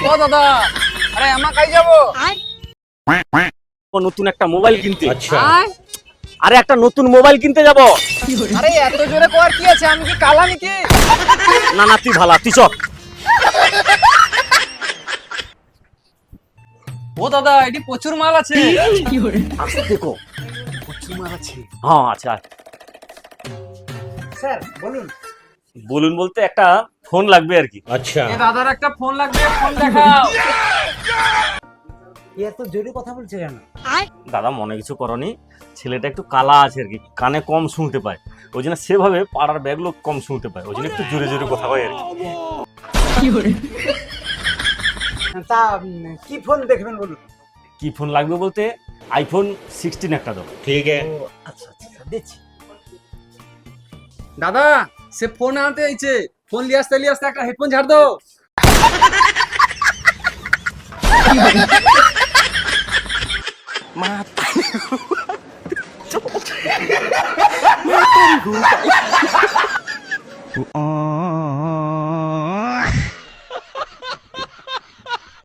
ও দাদা, আরে আমার কাই যাবো? নতুন একটা মোবাইল কিনতে। আয়, আরে একটা নতুন মোবাইল কিনতে যাব। আরে এত জোরে কর কি আছে? আমি কি কালা নাকি? না না, তুই ভালো, তুই চ। ও দাদা, এটি প্রচুর মাল আছে। আসতে কো, প্রচুর মাল আছে। হ্যাঁ আচ্ছা, স্যার বলুন। বলুন বলতে একটা ফোন লাগবে আর কি। এ দাদার একটা ফোন লাগবে, ফোন দেখাও। এত জোরে কথা বলছে কেন? দাদা মনে কিছু করনি, ছেলেটা একটু কালা আছে আর কি, কানে কম শুনতে পায়, ওই জন্য সেভাবে পাড়ার ব্যাগ লোক কম শুনতে পায়, ওই জন্য একটু জোরে জোরে কথা হয় আর কি। তা কি ফোন দেখবেন বলুন। কি ফোন লাগবে বলতে আইফোন 16 একটা দাও। ও আচ্ছা আচ্ছা দিচ্ছি। দাদা, সে ফোন আনতে আইছে, ফোন লিয়ে আসতে একটা হেডফোন ঝাড় দাও। Oh